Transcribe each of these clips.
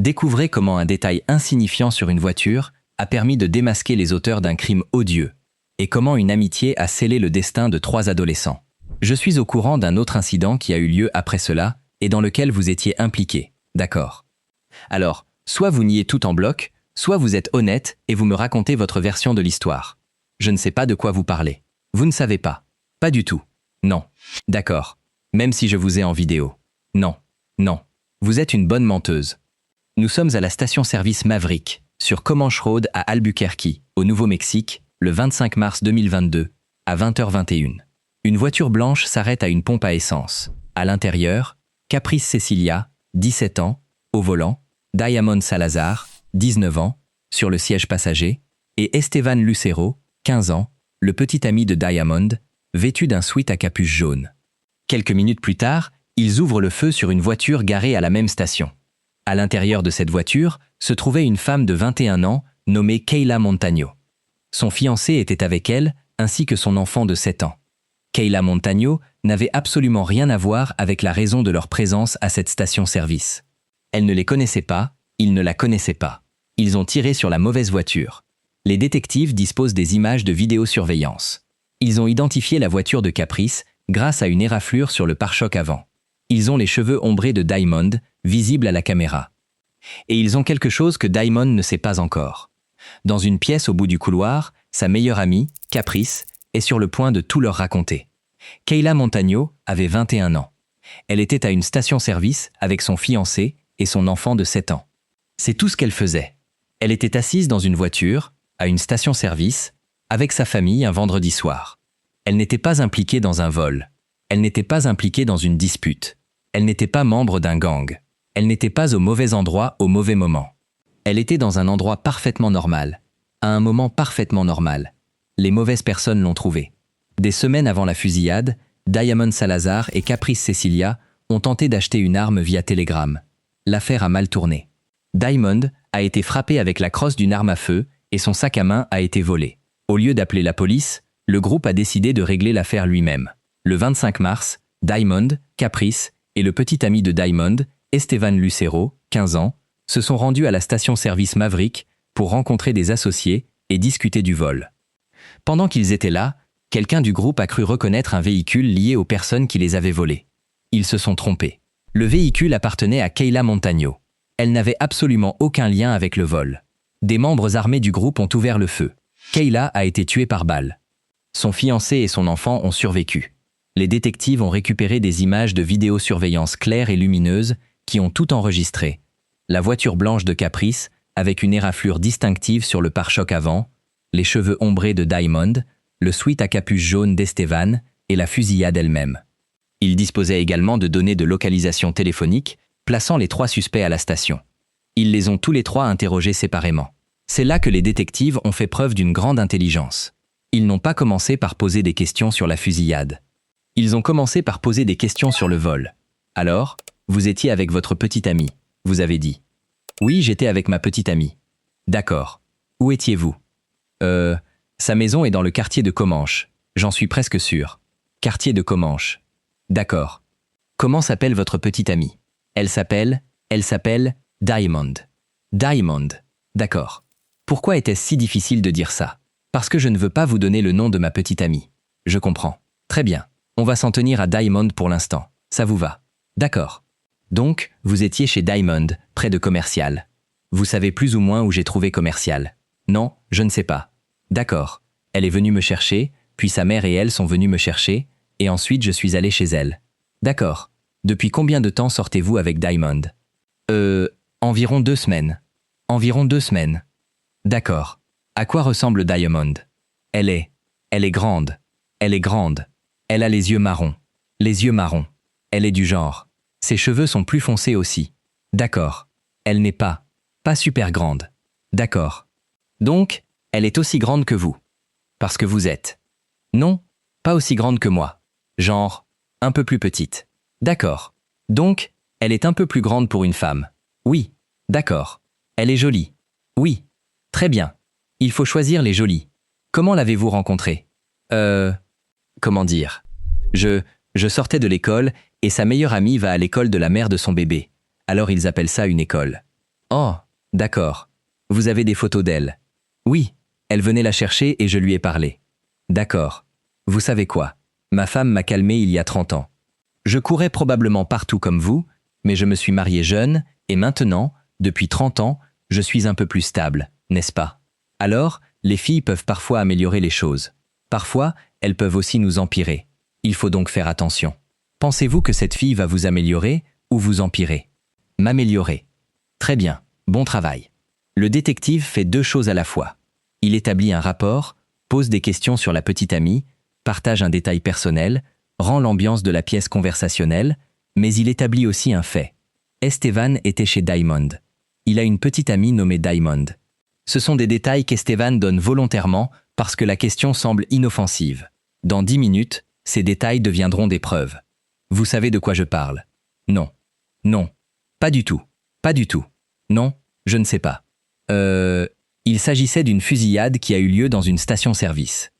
Découvrez comment un détail insignifiant sur une voiture a permis de démasquer les auteurs d'un crime odieux, et comment une amitié a scellé le destin de 3 adolescents. Je suis au courant d'un autre incident qui a eu lieu après cela et dans lequel vous étiez impliqué, d'accord? Alors, soit vous niez tout en bloc, soit vous êtes honnête et vous me racontez votre version de l'histoire. Je ne sais pas de quoi vous parlez. Vous ne savez pas. Pas du tout. Non. D'accord. Même si je vous ai en vidéo. Non. Non. Vous êtes une bonne menteuse. Nous sommes à la station-service Maverick, sur Comanche Road à Albuquerque, au Nouveau-Mexique, le 25 mars 2022, à 20h21. Une voiture blanche s'arrête à une pompe à essence. À l'intérieur, Caprice Cecilia, 17 ans, au volant, Diamond Salazar, 19 ans, sur le siège passager, et Esteban Lucero, 15 ans, le petit ami de Diamond, vêtu d'un sweat à capuche jaune. Quelques minutes plus tard, ils ouvrent le feu sur une voiture garée à la même station. À l'intérieur de cette voiture se trouvait une femme de 21 ans nommée Kayla Montagno. Son fiancé était avec elle, ainsi que son enfant de 7 ans. Kayla Montagno n'avait absolument rien à voir avec la raison de leur présence à cette station-service. Elle ne les connaissait pas, ils ne la connaissaient pas. Ils ont tiré sur la mauvaise voiture. Les détectives disposent des images de vidéosurveillance. Ils ont identifié la voiture de Caprice grâce à une éraflure sur le pare-choc avant. Ils ont les cheveux ombrés de Diamond, visibles à la caméra. Et ils ont quelque chose que Diamond ne sait pas encore. Dans une pièce au bout du couloir, sa meilleure amie, Caprice, est sur le point de tout leur raconter. Kayla Montagno avait 21 ans. Elle était à une station-service avec son fiancé et son enfant de 7 ans. C'est tout ce qu'elle faisait. Elle était assise dans une voiture, à une station-service, avec sa famille un vendredi soir. Elle n'était pas impliquée dans un vol. Elle n'était pas impliquée dans une dispute. Elle n'était pas membre d'un gang. Elle n'était pas au mauvais endroit au mauvais moment. Elle était dans un endroit parfaitement normal, à un moment parfaitement normal. Les mauvaises personnes l'ont trouvée. Des semaines avant la fusillade, Diamond Salazar et Caprice Cecilia ont tenté d'acheter une arme via télégramme. L'affaire a mal tourné. Diamond a été frappé avec la crosse d'une arme à feu et son sac à main a été volé. Au lieu d'appeler la police, le groupe a décidé de régler l'affaire lui-même. Le 25 mars, Diamond, Caprice et le petit ami de Diamond, Esteban Lucero, 15 ans, se sont rendus à la station-service Maverick pour rencontrer des associés et discuter du vol. Pendant qu'ils étaient là, quelqu'un du groupe a cru reconnaître un véhicule lié aux personnes qui les avaient volés. Ils se sont trompés. Le véhicule appartenait à Kayla Montagno. Elle n'avait absolument aucun lien avec le vol. Des membres armés du groupe ont ouvert le feu. Kayla a été tuée par balle. Son fiancé et son enfant ont survécu. Les détectives ont récupéré des images de vidéosurveillance claires et lumineuses qui ont tout enregistré. La voiture blanche de Caprice, avec une éraflure distinctive sur le pare-choc avant, les cheveux ombrés de Diamond, le sweat à capuche jaune d'Esteban et la fusillade elle-même. Ils disposaient également de données de localisation téléphonique, plaçant les 3 suspects à la station. Ils les ont tous les 3 interrogés séparément. C'est là que les détectives ont fait preuve d'une grande intelligence. Ils n'ont pas commencé par poser des questions sur la fusillade. Ils ont commencé par poser des questions sur le vol. Alors, vous étiez avec votre petite amie, vous avez dit. Oui, j'étais avec ma petite amie. D'accord. Où étiez-vous? Sa maison est dans le quartier de Comanche. J'en suis presque sûr. Quartier de Comanche. D'accord. Comment s'appelle votre petite amie? Elle s'appelle Diamond. Diamond. D'accord. Pourquoi était-ce si difficile de dire ça? Parce que je ne veux pas vous donner le nom de ma petite amie. Je comprends. Très bien. On va s'en tenir à Diamond pour l'instant. Ça vous va? D'accord. Donc, vous étiez chez Diamond, près de Commercial. Vous savez plus ou moins où j'ai trouvé Commercial? Non, je ne sais pas. D'accord. Elle est venue me chercher, puis sa mère et elle sont venues me chercher, et ensuite je suis allé chez elle. D'accord. Depuis combien de temps sortez-vous avec Diamond? Environ 2 semaines. Environ 2 semaines. D'accord. À quoi ressemble Diamond? Elle est grande. Elle est grande. Elle a les yeux marrons. Les yeux marrons. Elle est du genre. Ses cheveux sont plus foncés aussi. D'accord. Elle n'est pas super grande. D'accord. Donc, elle est aussi grande que vous. Parce que vous êtes. Non, pas aussi grande que moi. Genre, un peu plus petite. D'accord. Donc, elle est un peu plus grande pour une femme. Oui. D'accord. Elle est jolie. Oui. Très bien. Il faut choisir les jolies. Comment l'avez-vous rencontrée? Comment dire? Je sortais de l'école et sa meilleure amie va à l'école de la mère de son bébé. Alors ils appellent ça une école. Oh, d'accord. Vous avez des photos d'elle? Oui, elle venait la chercher et je lui ai parlé. D'accord. Vous savez quoi? Ma femme m'a calmé il y a 30 ans. Je courais probablement partout comme vous, mais je me suis marié jeune, et maintenant, depuis 30 ans, je suis un peu plus stable, n'est-ce pas? Alors, les filles peuvent parfois améliorer les choses. Parfois, elles peuvent aussi nous empirer. Il faut donc faire attention. Pensez-vous que cette fille va vous améliorer ou vous empirer? M'améliorer. Très bien, bon travail. Le détective fait deux choses à la fois. Il établit un rapport, pose des questions sur la petite amie, partage un détail personnel, rend l'ambiance de la pièce conversationnelle, mais il établit aussi un fait. Esteban était chez Diamond. Il a une petite amie nommée Diamond. Ce sont des détails qu'Esteban donne volontairement parce que la question semble inoffensive. Dans 10 minutes, ces détails deviendront des preuves. Vous savez de quoi je parle? Non. Non. Pas du tout. Pas du tout. Non, je ne sais pas. Il s'agissait d'une fusillade qui a eu lieu dans une station-service.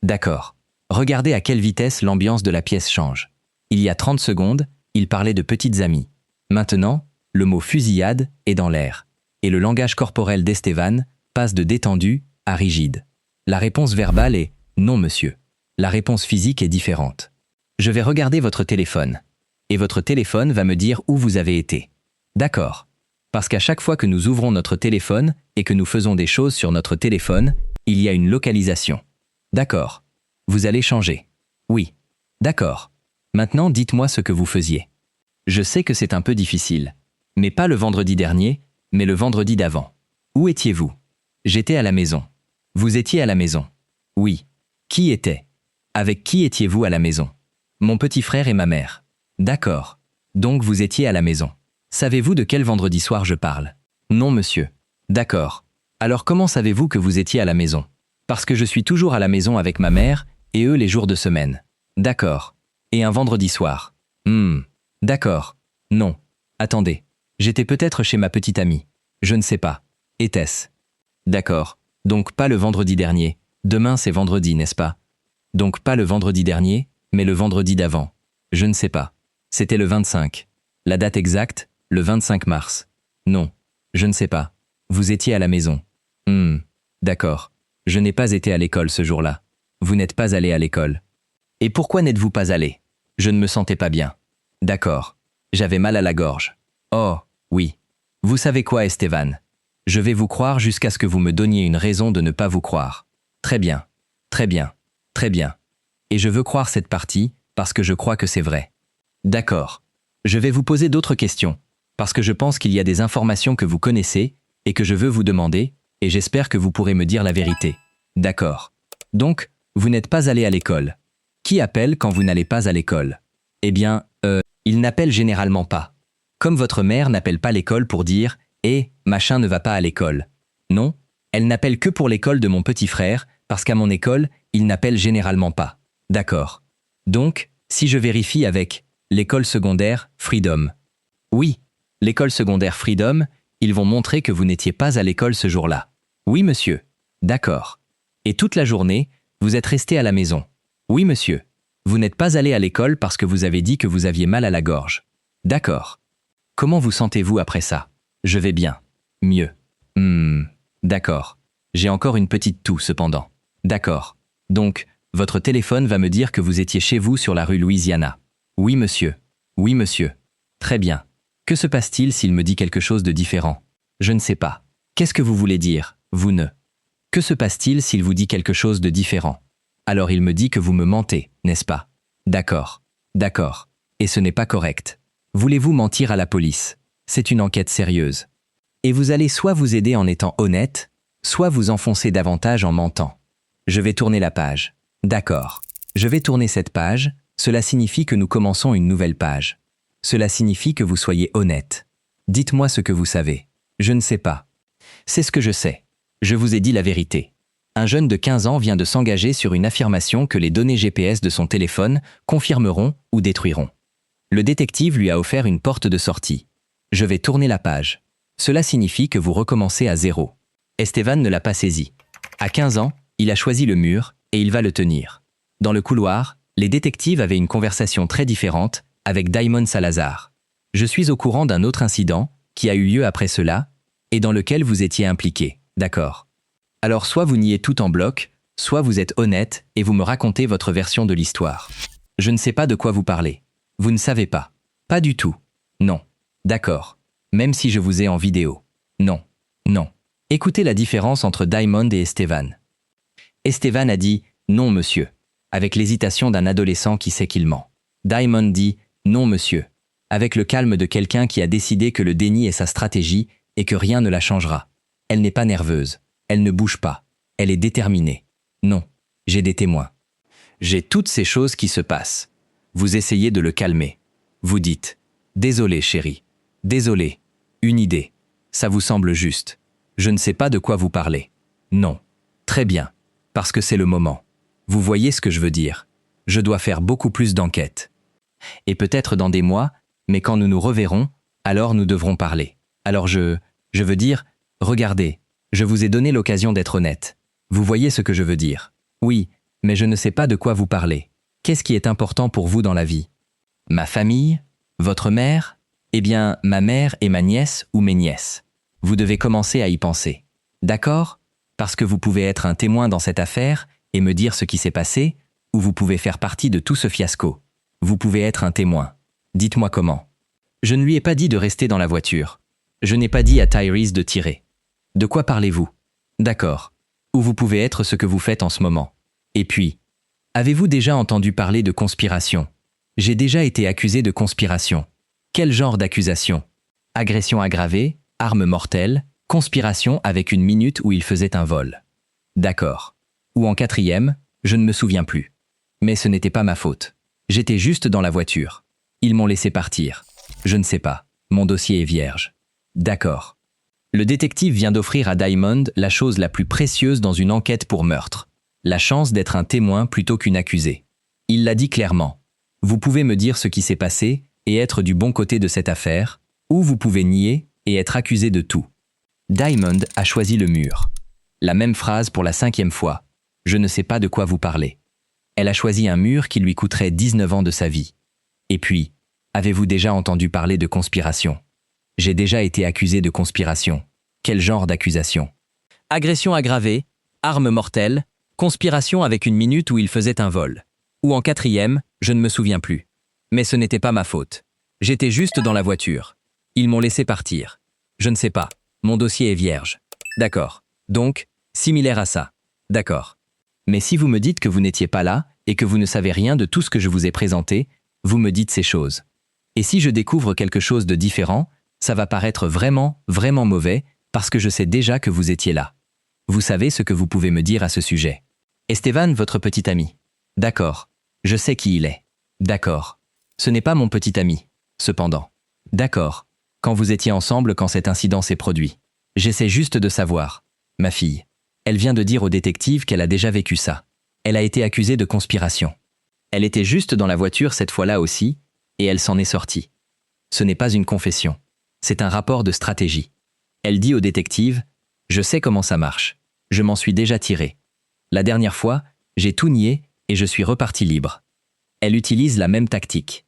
D'accord. Regardez à quelle vitesse l'ambiance de la pièce change. Il y a 30 secondes, il parlait de petites amies. Maintenant, le mot fusillade est dans l'air. Et le langage corporel d'Esteban passe de détendu à rigide. La réponse verbale est « non, monsieur ». La réponse physique est différente. Je vais regarder votre téléphone. Et votre téléphone va me dire où vous avez été. D'accord. Parce qu'à chaque fois que nous ouvrons notre téléphone et que nous faisons des choses sur notre téléphone, il y a une localisation. D'accord. Vous allez changer. Oui. D'accord. Maintenant, dites-moi ce que vous faisiez. Je sais que c'est un peu difficile. Mais pas le vendredi dernier, mais le vendredi d'avant. Où étiez-vous? J'étais à la maison. Vous étiez à la maison? Oui. Qui était? Avec qui étiez-vous à la maison? Mon petit frère et ma mère. D'accord. Donc vous étiez à la maison. Savez-vous de quel vendredi soir je parle? Non, monsieur. D'accord. Alors comment savez-vous que vous étiez à la maison? Parce que je suis toujours à la maison avec ma mère et eux les jours de semaine. D'accord. Et un vendredi soir? D'accord. Non. Attendez. J'étais peut-être chez ma petite amie. Je ne sais pas. Était-ce? D'accord. Donc pas le vendredi dernier. Demain c'est vendredi, n'est-ce pas? Donc pas le vendredi dernier, mais le vendredi d'avant. Je ne sais pas. C'était le 25. La date exacte, le 25 mars. Non. Je ne sais pas. Vous étiez à la maison. D'accord. Je n'ai pas été à l'école ce jour-là. Vous n'êtes pas allé à l'école. Et pourquoi n'êtes-vous pas allé? Je ne me sentais pas bien. D'accord. J'avais mal à la gorge. Oh, oui. Vous savez quoi, Esteban? Je vais vous croire jusqu'à ce que vous me donniez une raison de ne pas vous croire. Très bien. Très bien. Très bien. Et je veux croire cette partie parce que je crois que c'est vrai. D'accord. Je vais vous poser d'autres questions, parce que je pense qu'il y a des informations que vous connaissez et que je veux vous demander, et j'espère que vous pourrez me dire la vérité. D'accord. Donc, vous n'êtes pas allé à l'école. Qui appelle quand vous n'allez pas à l'école? Eh bien, il n'appelle généralement pas. Comme votre mère n'appelle pas l'école pour dire « Eh, machin ne va pas à l'école ». Non, elle n'appelle que pour l'école de mon petit frère, parce qu'à mon école, il n'appelle généralement pas. D'accord. Donc, si je vérifie avec l'école secondaire Freedom. Oui, l'école secondaire Freedom, ils vont montrer que vous n'étiez pas à l'école ce jour-là. Oui, monsieur. D'accord. Et toute la journée, vous êtes resté à la maison. Oui, monsieur. Vous n'êtes pas allé à l'école parce que vous avez dit que vous aviez mal à la gorge. D'accord. Comment vous sentez-vous après ça? Je vais bien. Mieux. D'accord. J'ai encore une petite toux cependant. D'accord. Donc, votre téléphone va me dire que vous étiez chez vous sur la rue Louisiana. Oui, monsieur. Oui, monsieur. Très bien. Que se passe-t-il s'il me dit quelque chose de différent? Je ne sais pas. Qu'est-ce que vous voulez dire, vous ne? Que se passe-t-il s'il vous dit quelque chose de différent? Alors il me dit que vous me mentez, n'est-ce pas? D'accord. D'accord. Et ce n'est pas correct. Voulez-vous mentir à la police? C'est une enquête sérieuse. Et vous allez soit vous aider en étant honnête, soit vous enfoncer davantage en mentant. Je vais tourner la page. D'accord. Je vais tourner cette page, cela signifie que nous commençons une nouvelle page. Cela signifie que vous soyez honnête. Dites-moi ce que vous savez. Je ne sais pas. C'est ce que je sais. Je vous ai dit la vérité. Un jeune de 15 ans vient de s'engager sur une affirmation que les données GPS de son téléphone confirmeront ou détruiront. Le détective lui a offert une porte de sortie. Je vais tourner la page. Cela signifie que vous recommencez à zéro. Esteban ne l'a pas saisi. À 15 ans, il a choisi le mur et il va le tenir. Dans le couloir, les détectives avaient une conversation très différente avec Diamond Salazar. Je suis au courant d'un autre incident qui a eu lieu après cela, et dans lequel vous étiez impliqué. D'accord. Alors soit vous niez tout en bloc, soit vous êtes honnête et vous me racontez votre version de l'histoire. Je ne sais pas de quoi vous parlez. Vous ne savez pas. Pas du tout. Non. D'accord. Même si je vous ai en vidéo. Non. Non. Écoutez la différence entre Diamond et Estevan. Estevan a dit « Non, monsieur », avec l'hésitation d'un adolescent qui sait qu'il ment. Diamond dit « Non, monsieur », avec le calme de quelqu'un qui a décidé que le déni est sa stratégie et que rien ne la changera. Elle n'est pas nerveuse. Elle ne bouge pas. Elle est déterminée. Non. J'ai des témoins. J'ai toutes ces choses qui se passent. Vous essayez de le calmer. Vous dites « Désolé, chérie. Désolé. Une idée. Ça vous semble juste. Je ne sais pas de quoi vous parlez. Non. Très bien. Parce que c'est le moment. Vous voyez ce que je veux dire. Je dois faire beaucoup plus d'enquêtes. Et peut-être dans des mois, mais quand nous nous reverrons, alors nous devrons parler. Alors je veux dire, regardez, je vous ai donné l'occasion d'être honnête. Vous voyez ce que je veux dire. Oui, mais je ne sais pas de quoi vous parlez. Qu'est-ce qui est important pour vous dans la vie? Ma famille? Votre mère? Eh bien, ma mère et ma nièce ou mes nièces. Vous devez commencer à y penser. D'accord? Parce que vous pouvez être un témoin dans cette affaire et me dire ce qui s'est passé, ou vous pouvez faire partie de tout ce fiasco. Vous pouvez être un témoin. Dites-moi comment. Je ne lui ai pas dit de rester dans la voiture. Je n'ai pas dit à Tyrese de tirer. De quoi parlez-vous? D'accord. Ou vous pouvez être ce que vous faites en ce moment. Et puis, avez-vous déjà entendu parler de conspiration? J'ai déjà été accusé de conspiration. Quel genre d'accusation? Agression aggravée, arme mortelle, conspiration avec une minute où il faisait un vol. D'accord. Ou en 4e, je ne me souviens plus. Mais ce n'était pas ma faute. J'étais juste dans la voiture. Ils m'ont laissé partir. Je ne sais pas. Mon dossier est vierge. D'accord. Le détective vient d'offrir à Diamond la chose la plus précieuse dans une enquête pour meurtre. La chance d'être un témoin plutôt qu'une accusée. Il l'a dit clairement. Vous pouvez me dire ce qui s'est passé et être du bon côté de cette affaire, ou vous pouvez nier et être accusé de tout. Diamond a choisi le mur. La même phrase pour la 5e fois. Je ne sais pas de quoi vous parlez. Elle a choisi un mur qui lui coûterait 19 ans de sa vie. Et puis, avez-vous déjà entendu parler de conspiration? J'ai déjà été accusé de conspiration. Quel genre d'accusation? Agression aggravée, arme mortelle, conspiration avec une minute où il faisait un vol. Ou en 4e, je ne me souviens plus. Mais ce n'était pas ma faute. J'étais juste dans la voiture. Ils m'ont laissé partir. Je ne sais pas. Mon dossier est vierge. D'accord. Donc, similaire à ça. D'accord. Mais si vous me dites que vous n'étiez pas là et que vous ne savez rien de tout ce que je vous ai présenté, vous me dites ces choses. Et si je découvre quelque chose de différent, ça va paraître vraiment, vraiment mauvais parce que je sais déjà que vous étiez là. Vous savez ce que vous pouvez me dire à ce sujet. Estevan, votre petit ami. D'accord. Je sais qui il est. D'accord. Ce n'est pas mon petit ami. Cependant. D'accord. Quand vous étiez ensemble quand cet incident s'est produit. J'essaie juste de savoir. Ma fille. Elle vient de dire au détective qu'elle a déjà vécu ça. Elle a été accusée de conspiration. Elle était juste dans la voiture cette fois-là aussi, et elle s'en est sortie. Ce n'est pas une confession. C'est un rapport de stratégie. Elle dit au détective « Je sais comment ça marche. Je m'en suis déjà tiré. La dernière fois, j'ai tout nié et je suis reparti libre. » Elle utilise la même tactique.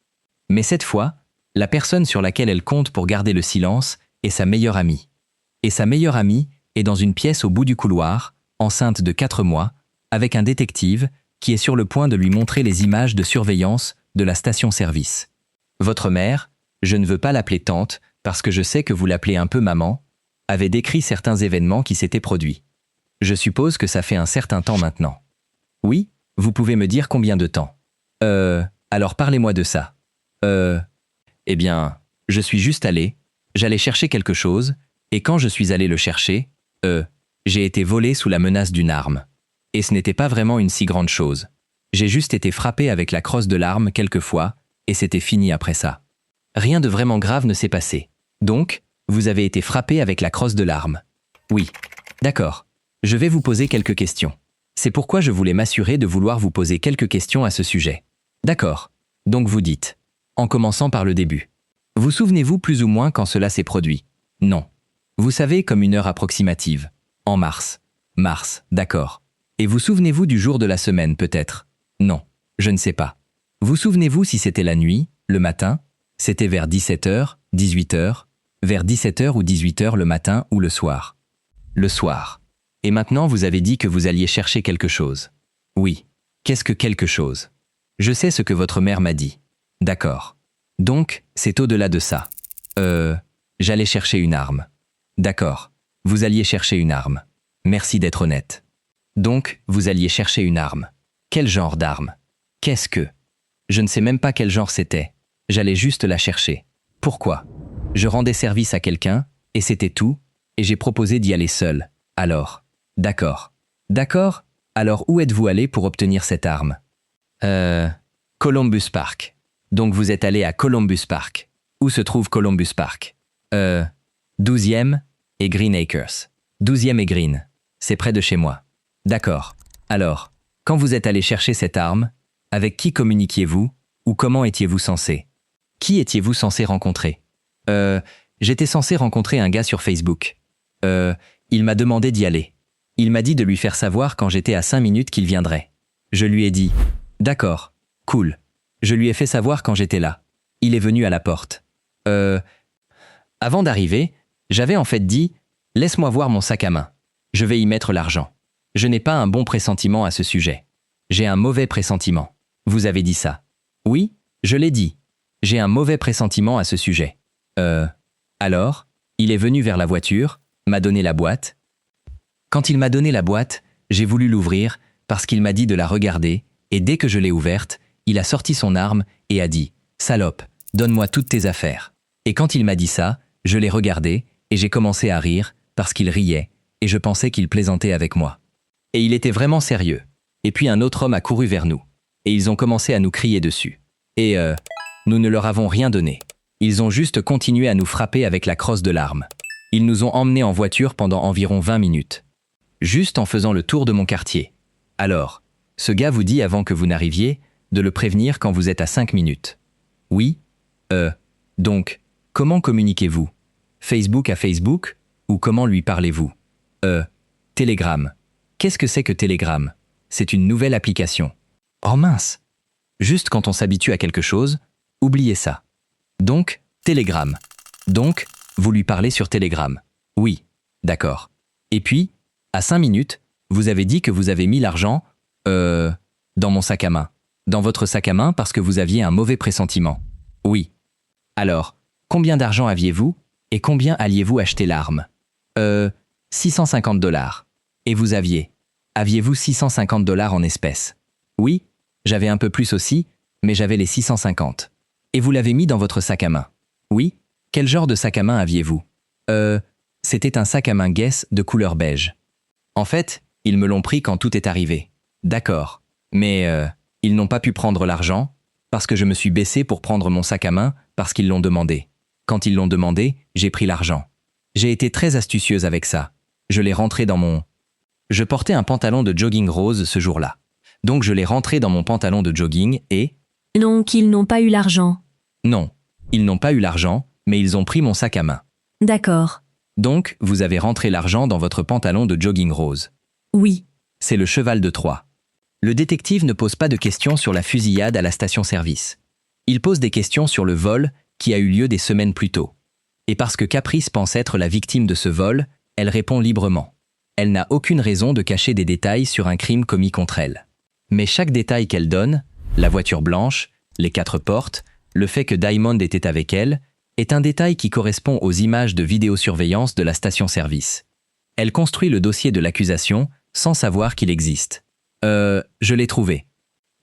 Mais cette fois, la personne sur laquelle elle compte pour garder le silence est sa meilleure amie. Et sa meilleure amie est dans une pièce au bout du couloir, enceinte de 4 mois, avec un détective qui est sur le point de lui montrer les images de surveillance de la station-service. Votre mère, je ne veux pas l'appeler tante parce que je sais que vous l'appelez un peu maman, avait décrit certains événements qui s'étaient produits. Je suppose que ça fait un certain temps maintenant. Oui, vous pouvez me dire combien de temps? Alors parlez-moi de ça. Eh bien, je suis juste allé, j'allais chercher quelque chose, et quand je suis allé le chercher, j'ai été volé sous la menace d'une arme. Et ce n'était pas vraiment une si grande chose. J'ai juste été frappé avec la crosse de l'arme quelques fois, et c'était fini après ça. Rien de vraiment grave ne s'est passé. Donc, vous avez été frappé avec la crosse de l'arme. Oui. D'accord. Je vais vous poser quelques questions. C'est pourquoi je voulais m'assurer de vouloir vous poser quelques questions à ce sujet. D'accord. Donc vous dites. En commençant par le début. Vous souvenez-vous plus ou moins quand cela s'est produit? Non. Vous savez comme une heure approximative. En mars. Mars, d'accord. Et vous souvenez-vous du jour de la semaine peut-être? Non. Je ne sais pas. Vous souvenez-vous si c'était la nuit, le matin? C'était vers 17h, 18h, Vers 17h ou 18h le matin ou le soir. Le soir. Et maintenant vous avez dit que vous alliez chercher quelque chose. Oui. Qu'est-ce que quelque chose? Je sais ce que votre mère m'a dit. D'accord. Donc, c'est au-delà de ça. J'allais chercher une arme. D'accord. Vous alliez chercher une arme. Merci d'être honnête. Donc, vous alliez chercher une arme. Quel genre d'arme? Qu'est-ce que? Je ne sais même pas quel genre c'était. J'allais juste la chercher. Pourquoi? Je rendais service à quelqu'un, et c'était tout, et j'ai proposé d'y aller seul. Alors. D'accord. D'accord? Alors où êtes-vous allé pour obtenir cette arme? Columbus Park. Donc vous êtes allé à Columbus Park. Où se trouve Columbus Park? 12e et Green Acres. 12e et Green. C'est près de chez moi. D'accord. Alors, quand vous êtes allé chercher cette arme, avec qui communiquiez-vous ou comment étiez-vous censé? Qui étiez-vous censé rencontrer? J'étais censé rencontrer un gars sur Facebook. Il m'a demandé d'y aller. Il m'a dit de lui faire savoir quand j'étais à 5 minutes qu'il viendrait. Je lui ai dit « D'accord, cool ». Je lui ai fait savoir quand j'étais là. Il est venu à la porte. Avant d'arriver, j'avais en fait dit « Laisse-moi voir mon sac à main. Je vais y mettre l'argent. » Je n'ai pas un bon pressentiment à ce sujet. J'ai un mauvais pressentiment. Vous avez dit ça. Oui, je l'ai dit. J'ai un mauvais pressentiment à ce sujet. Alors, il est venu vers la voiture, m'a donné la boîte. Quand il m'a donné la boîte, j'ai voulu l'ouvrir parce qu'il m'a dit de la regarder et dès que je l'ai ouverte, il a sorti son arme et a dit « Salope, donne-moi toutes tes affaires ». Et quand il m'a dit ça, je l'ai regardé et j'ai commencé à rire parce qu'il riait et je pensais qu'il plaisantait avec moi. Et il était vraiment sérieux. Et puis un autre homme a couru vers nous et ils ont commencé à nous crier dessus. Et nous ne leur avons rien donné. Ils ont juste continué à nous frapper avec la crosse de l'arme. Ils nous ont emmenés en voiture pendant environ 20 minutes. Juste en faisant le tour de mon quartier. Alors, ce gars vous dit avant que vous n'arriviez de le prévenir quand vous êtes à 5 minutes. Oui? Donc, comment communiquez-vous? Facebook à Facebook? Ou comment lui parlez-vous? Telegram. Qu'est-ce que c'est que Telegram? C'est une nouvelle application. Oh mince! Juste quand on s'habitue à quelque chose, oubliez ça. Donc, Telegram. Donc, vous lui parlez sur Telegram. Oui, d'accord. Et puis, à 5 minutes, vous avez dit que vous avez mis l'argent, dans mon sac à main. Dans votre sac à main parce que vous aviez un mauvais pressentiment. Oui. Alors, combien d'argent aviez-vous et combien alliez-vous acheter l'arme? $650. Et vous aviez-vous $650 en espèces? Oui, j'avais un peu plus aussi, mais j'avais les 650. Et vous l'avez mis dans votre sac à main? Oui. Quel genre de sac à main aviez-vous? C'était un sac à main Guess de couleur beige. En fait, ils me l'ont pris quand tout est arrivé. D'accord. Mais ils n'ont pas pu prendre l'argent parce que je me suis baissé pour prendre mon sac à main parce qu'ils l'ont demandé. Quand ils l'ont demandé, j'ai pris l'argent. J'ai été très astucieuse avec ça. Je l'ai rentré dans mon... Je portais un pantalon de jogging rose ce jour-là. Donc je l'ai rentré dans mon pantalon de jogging et... Donc ils n'ont pas eu l'argent. Non, ils n'ont pas eu l'argent, mais ils ont pris mon sac à main. D'accord. Donc, vous avez rentré l'argent dans votre pantalon de jogging rose. Oui. C'est le cheval de Troie. Le détective ne pose pas de questions sur la fusillade à la station-service. Il pose des questions sur le vol qui a eu lieu des semaines plus tôt. Et parce que Caprice pense être la victime de ce vol, elle répond librement. Elle n'a aucune raison de cacher des détails sur un crime commis contre elle. Mais chaque détail qu'elle donne, la voiture blanche, les 4 portes, le fait que Diamond était avec elle, est un détail qui correspond aux images de vidéosurveillance de la station-service. Elle construit le dossier de l'accusation sans savoir qu'il existe. Je l'ai trouvé.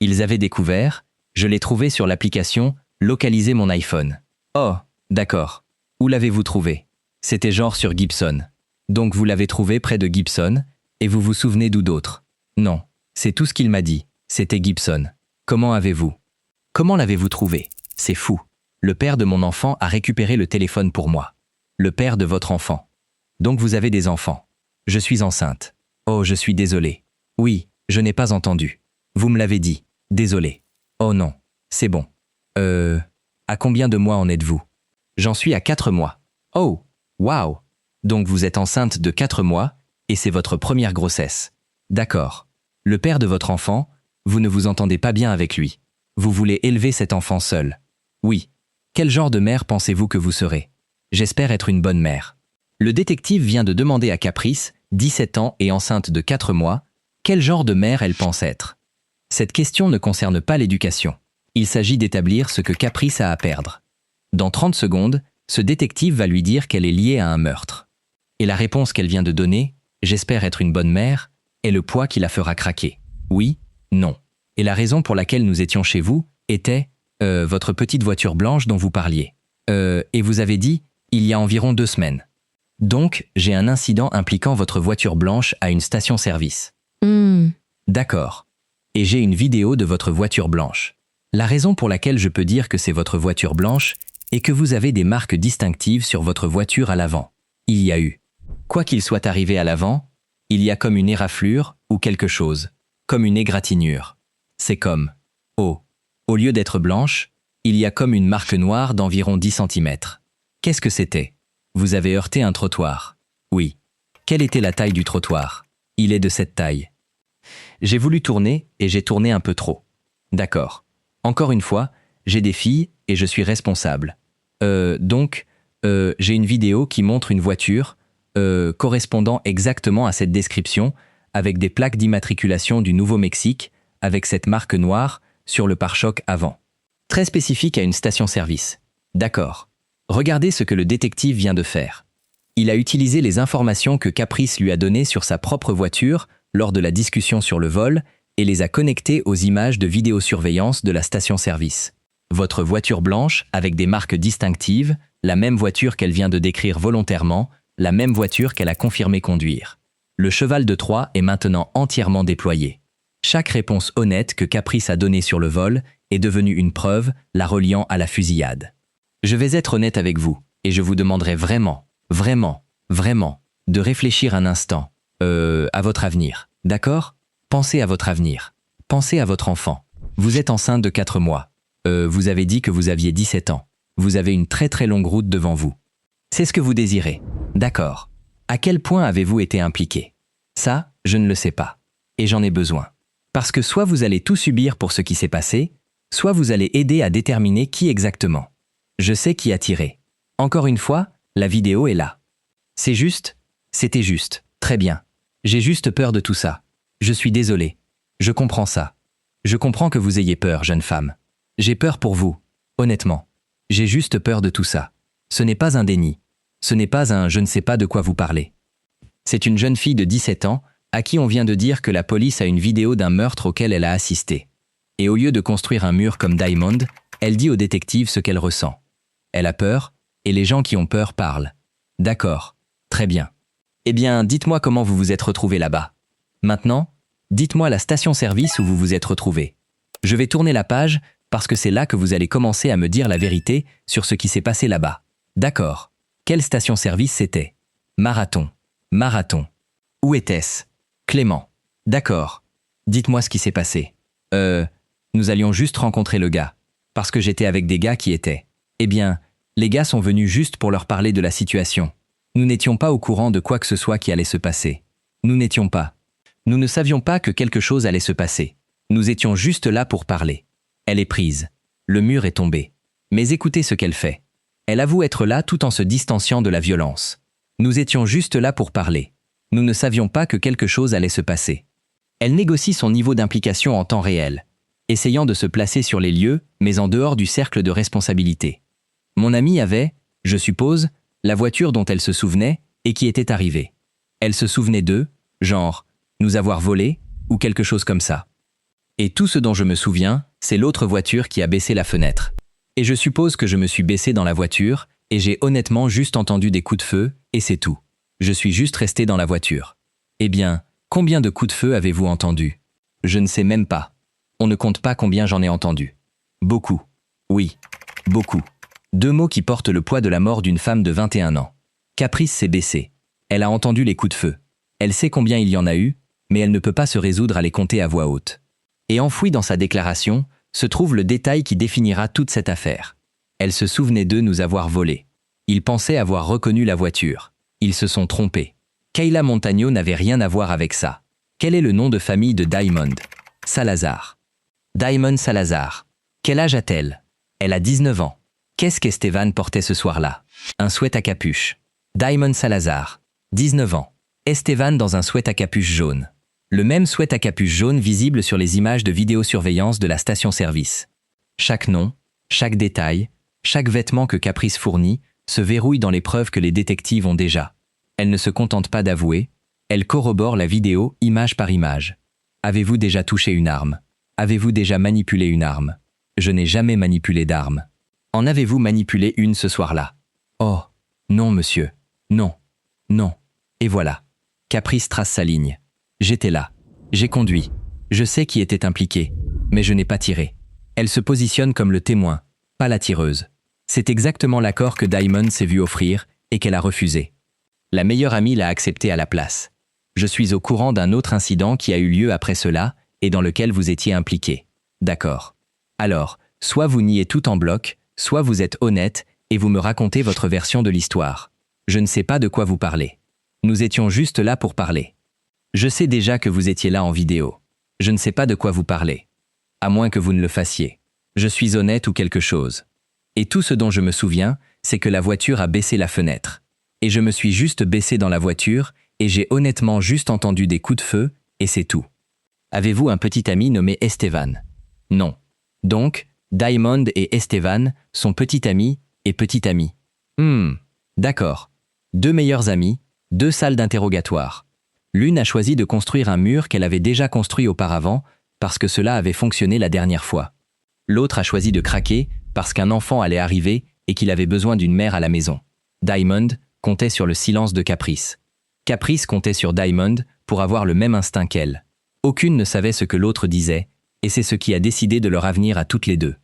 Ils avaient découvert, je l'ai trouvé sur l'application « Localiser mon iPhone ». Oh, d'accord. Où l'avez-vous trouvé? C'était genre sur Gibson. Donc vous l'avez trouvé près de Gibson, et vous vous souvenez d'où d'autre? Non, c'est tout ce qu'il m'a dit. C'était Gibson. Comment avez-vous? Comment l'avez-vous trouvé? C'est fou. Le père de mon enfant a récupéré le téléphone pour moi. Le père de votre enfant. Donc vous avez des enfants. Je suis enceinte. Oh, je suis désolé. Oui, je n'ai pas entendu. Vous me l'avez dit. Désolé. Oh non, c'est bon. À combien de mois en êtes-vous? J'en suis à 4 mois. Oh, waouh. Donc vous êtes enceinte de 4 mois, et c'est votre première grossesse. D'accord. Le père de votre enfant, vous ne vous entendez pas bien avec lui. Vous voulez élever cet enfant seul. Oui. Quel genre de mère pensez-vous que vous serez? J'espère être une bonne mère. Le détective vient de demander à Caprice, 17 ans et enceinte de 4 mois, quel genre de mère elle pense être. Cette question ne concerne pas l'éducation. Il s'agit d'établir ce que Caprice a à perdre. Dans 30 secondes, ce détective va lui dire qu'elle est liée à un meurtre. Et la réponse qu'elle vient de donner, j'espère être une bonne mère, est le poids qui la fera craquer. Oui, non. Et la raison pour laquelle nous étions chez vous était votre petite voiture blanche dont vous parliez. Et vous avez dit, il y a environ 2 semaines. Donc, j'ai un incident impliquant votre voiture blanche à une station-service. D'accord. Et j'ai une vidéo de votre voiture blanche. La raison pour laquelle je peux dire que c'est votre voiture blanche est que vous avez des marques distinctives sur votre voiture à l'avant. Il y a eu. Quoi qu'il soit arrivé à l'avant, il y a comme une éraflure ou quelque chose, comme une égratignure. C'est comme, au lieu d'être blanche, il y a comme une marque noire d'environ 10 cm. Qu'est-ce que c'était? Vous avez heurté un trottoir. Oui. Quelle était la taille du trottoir? Il est de cette taille. J'ai voulu tourner et j'ai tourné un peu trop. D'accord. Encore une fois, j'ai des filles et je suis responsable. Donc, j'ai une vidéo qui montre une voiture correspondant exactement à cette description, avec des plaques d'immatriculation du Nouveau-Mexique, avec cette marque noire sur le pare-choc avant. Très spécifique à une station-service. D'accord. Regardez ce que le détective vient de faire. Il a utilisé les informations que Caprice lui a données sur sa propre voiture lors de la discussion sur le vol et les a connectées aux images de vidéosurveillance de la station-service. Votre voiture blanche avec des marques distinctives, la même voiture qu'elle vient de décrire volontairement, la même voiture qu'elle a confirmé conduire. Le cheval de Troie est maintenant entièrement déployé. Chaque réponse honnête que Caprice a donnée sur le vol est devenue une preuve, la reliant à la fusillade. Je vais être honnête avec vous, et je vous demanderai vraiment, de réfléchir un instant, à votre avenir, d'accord? Pensez à votre avenir. Pensez à votre enfant. Vous êtes enceinte de 4 mois. Vous avez dit que vous aviez 17 ans. Vous avez une très très longue route devant vous. C'est ce que vous désirez. D'accord. À quel point avez-vous été impliqué? Ça, je ne le sais pas. Et j'en ai besoin. Parce que soit vous allez tout subir pour ce qui s'est passé, soit vous allez aider à déterminer qui exactement. Je sais qui a tiré. Encore une fois, la vidéo est là. C'est juste? C'était juste. Très bien. J'ai juste peur de tout ça. Je suis désolé. Je comprends ça. Je comprends que vous ayez peur, jeune femme. J'ai peur pour vous. Honnêtement. J'ai juste peur de tout ça. Ce n'est pas un déni. Ce n'est pas un « je ne sais pas de quoi vous parlez ». C'est une jeune fille de 17 ans à qui on vient de dire que la police a une vidéo d'un meurtre auquel elle a assisté. Et au lieu de construire un mur comme Diamond, elle dit au détective ce qu'elle ressent. Elle a peur, et les gens qui ont peur parlent. D'accord. Très bien. Eh bien, dites-moi comment vous vous êtes retrouvé là-bas. Maintenant, dites-moi la station-service où vous vous êtes retrouvé. Je vais tourner la page parce que c'est là que vous allez commencer à me dire la vérité sur ce qui s'est passé là-bas. D'accord. Quelle station-service c'était? Marathon. Où était-ce? Clément. D'accord. Dites-moi ce qui s'est passé. Nous allions juste rencontrer le gars. Parce que j'étais avec des gars qui étaient. Eh bien, les gars sont venus juste pour leur parler de la situation. Nous n'étions pas au courant de quoi que ce soit qui allait se passer. Nous ne savions pas que quelque chose allait se passer. Nous étions juste là pour parler. Elle est prise. Le mur est tombé. Mais écoutez ce qu'elle fait. Elle avoue être là tout en se distanciant de la violence. Nous étions juste là pour parler. Nous ne savions pas que quelque chose allait se passer. Elle négocie son niveau d'implication en temps réel, essayant de se placer sur les lieux, mais en dehors du cercle de responsabilité. Mon amie avait, je suppose, la voiture dont elle se souvenait et qui était arrivée. Elle se souvenait d'eux, genre, nous avoir volé ou quelque chose comme ça. Et tout ce dont je me souviens, c'est l'autre voiture qui a baissé la fenêtre. Et je suppose que je me suis baissé dans la voiture et j'ai honnêtement juste entendu des coups de feu et c'est tout. Je suis juste resté dans la voiture. Eh bien, combien de coups de feu avez-vous entendu? Je ne sais même pas. On ne compte pas combien j'en ai entendu. Beaucoup. Oui, beaucoup. 2 mots qui portent le poids de la mort d'une femme de 21 ans. Caprice s'est baissée. Elle a entendu les coups de feu. Elle sait combien il y en a eu, mais elle ne peut pas se résoudre à les compter à voix haute. Et enfoui dans sa déclaration, se trouve le détail qui définira toute cette affaire. Elle se souvenait d'eux nous avoir volés. Ils pensaient avoir reconnu la voiture. Ils se sont trompés. Kayla Montagno n'avait rien à voir avec ça. Quel est le nom de famille de Diamond? Salazar. Diamond Salazar. Quel âge a-t-elle? Elle a 19 ans. Qu'est-ce qu'Estevan portait ce soir-là? Un sweat à capuche. Diamond Salazar, 19 ans. Estevan dans un sweat à capuche jaune. Le même sweat à capuche jaune visible sur les images de vidéosurveillance de la station-service. Chaque nom, chaque détail, chaque vêtement que Caprice fournit se verrouille dans les preuves que les détectives ont déjà. Elle ne se contente pas d'avouer, elle corrobore la vidéo image par image. Avez-vous déjà touché une arme? Avez-vous déjà manipulé une arme? Je n'ai jamais manipulé d'arme. En avez-vous manipulé une ce soir-là? Oh, non monsieur, non, non. Et voilà. Caprice trace sa ligne. J'étais là. J'ai conduit. Je sais qui était impliqué, mais je n'ai pas tiré. Elle se positionne comme le témoin, pas la tireuse. C'est exactement l'accord que Diamond s'est vu offrir et qu'elle a refusé. La meilleure amie l'a accepté à la place. Je suis au courant d'un autre incident qui a eu lieu après cela et dans lequel vous étiez impliqué. D'accord. Alors, soit vous niez tout en bloc, soit vous êtes honnête et vous me racontez votre version de l'histoire. Je ne sais pas de quoi vous parlez. Nous étions juste là pour parler. Je sais déjà que vous étiez là en vidéo. Je ne sais pas de quoi vous parlez. À moins que vous ne le fassiez. Je suis honnête ou quelque chose. Et tout ce dont je me souviens, c'est que la voiture a baissé la fenêtre. Et je me suis juste baissé dans la voiture et j'ai honnêtement juste entendu des coups de feu et c'est tout. Avez-vous un petit ami nommé Estevan? Non. Donc, Diamond et Estevan sont petit ami et petit ami. D'accord. 2 meilleurs amis, 2 salles d'interrogatoire. L'une a choisi de construire un mur qu'elle avait déjà construit auparavant parce que cela avait fonctionné la dernière fois. L'autre a choisi de craquer parce qu'un enfant allait arriver et qu'il avait besoin d'une mère à la maison. Diamond comptait sur le silence de Caprice. Caprice comptait sur Diamond pour avoir le même instinct qu'elle. Aucune ne savait ce que l'autre disait, et c'est ce qui a décidé de leur avenir à toutes les deux.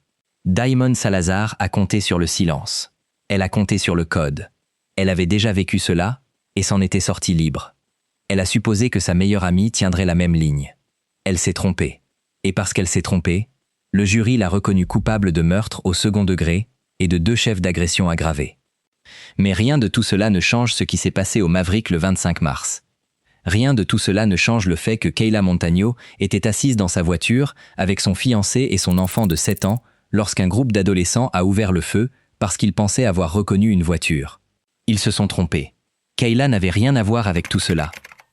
Diamond Salazar a compté sur le silence. Elle a compté sur le code. Elle avait déjà vécu cela et s'en était sortie libre. Elle a supposé que sa meilleure amie tiendrait la même ligne. Elle s'est trompée. Et parce qu'elle s'est trompée, le jury l'a reconnue coupable de meurtre au second degré et de 2 chefs d'agression aggravés. Mais rien de tout cela ne change ce qui s'est passé au Maverick le 25 mars. Rien de tout cela ne change le fait que Kayla Montagno était assise dans sa voiture avec son fiancé et son enfant de 7 ans lorsqu'un groupe d'adolescents a ouvert le feu parce qu'ils pensaient avoir reconnu une voiture. Ils se sont trompés. Kayla n'avait rien à voir avec tout cela.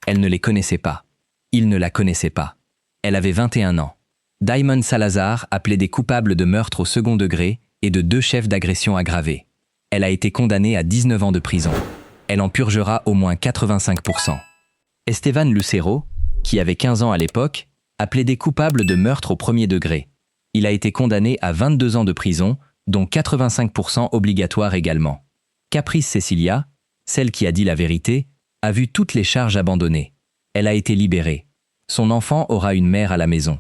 Elle ne les connaissait pas. Ils ne la connaissaient pas. Elle avait 21 ans. Diamond Salazar a plaidé coupable de meurtre au second degré et de 2 chefs d'agression aggravés. Elle a été condamnée à 19 ans de prison. Elle en purgera au moins 85%. Estevan Lucero, qui avait 15 ans à l'époque, a plaidé coupable de meurtre au premier degré. Il a été condamné à 22 ans de prison, dont 85% obligatoire également. Caprice Cecilia, celle qui a dit la vérité, a vu toutes les charges abandonnées. Elle a été libérée. Son enfant aura une mère à la maison.